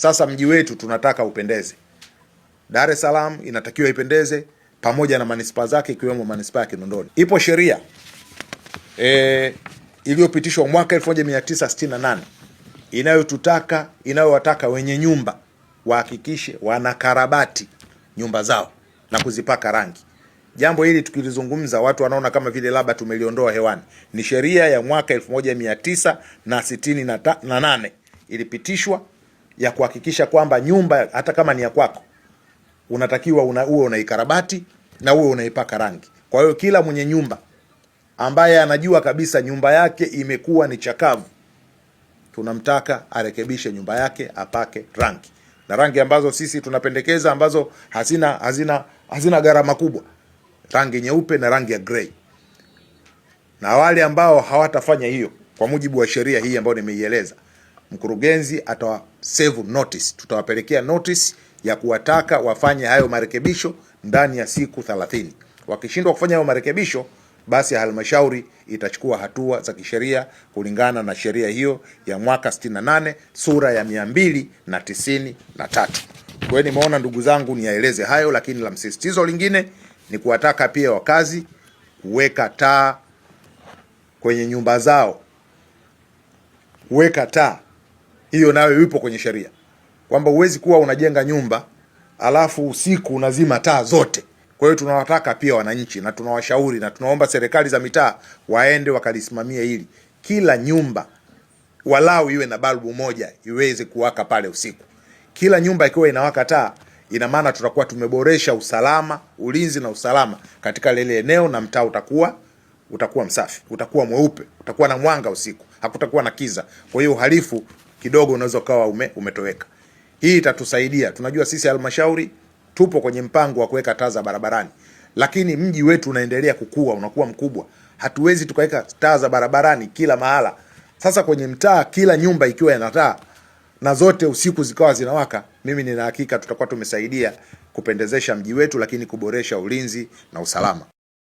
Sasa mji wetu tunataka upendeze. Dar es Salaam inatakiwa ipendeze pamoja na manispaa zake ikiwemo manispaa ya Kinondoni. Ipo sheria iliyopitishwa mwaka 1968 inayowataka wenye nyumba wahakikishe wanakarabati nyumba zao na kuzipaka rangi. Jambo hili tukilizungumza watu wanaona kama vile labda tumeliondoa hewani. Ni sheria ya mwaka 1968 ilipitishwa ya kuhakikisha kwamba nyumba hata kama ni ya kwako unatakiwa uwe unaikarabati na uwe unaipaka rangi. Kwa hiyo kila mwenye nyumba ambaye anajua kabisa nyumba yake imekuwa ni chakavu, tunamtaka arekebishe nyumba yake, apake rangi. Na rangi ambazo sisi tunapendekeza ambazo hazina gharama kubwa, rangi nyeupe na rangi ya grey. Na wale ambao hawatafanya hiyo kwa mujibu wa sheria hii ambayo nimeieleza, mkurugenzi atawaserve notice. Tutawapelekea notice ya kuwataka wafanye hayo marekebisho ndani ya siku 30. Wakishindwa kufanya hayo marekebisho, basi halmashauri itachukua hatua za kisheria kulingana na sheria hiyo ya mwaka 68 sura ya 293. Kwa hiyo nimeona ndugu zangu niyaeleze hayo, lakini la msisitizo lingine ni kuwataka pia wakazi kuweka taa kwenye nyumba zao. Kuweka taa hiyo nayo yupo kwenye sheria, kwamba huwezi kuwa unajenga nyumba alafu usiku unazima taa zote. Kwa hiyo tunawataka pia wananchi na tunawashauri na tunaomba serikali za mitaa waende wakalisimamia hili. Kila nyumba walau iwe na balbu moja iweze kuwaka pale usiku. Kila nyumba ikiwa inawaka taa, ina maana tutakuwa tumeboresha usalama, ulinzi na usalama katika lile eneo, na mtaa utakuwa msafi, utakuwa mweupe, utakuwa na mwanga usiku, hakutakuwa na kiza. Kwa hiyo uhalifu kidogo unaweza kawa umetoweka. Hii itatusaidia. Tunajua sisi halmashauri tupo kwenye mpango wa kuweka taa za barabarani, lakini mji wetu unaendelea kukua, unakuwa mkubwa. Hatuwezi tukaweka taa za barabarani kila mahala. Sasa kwenye mtaa kila nyumba ikiwa ina taa na zote usiku zikawa zinawaka, mimi nina hakika tutakuwa tumesaidia kupendezesha mji wetu, lakini kuboresha ulinzi na usalama.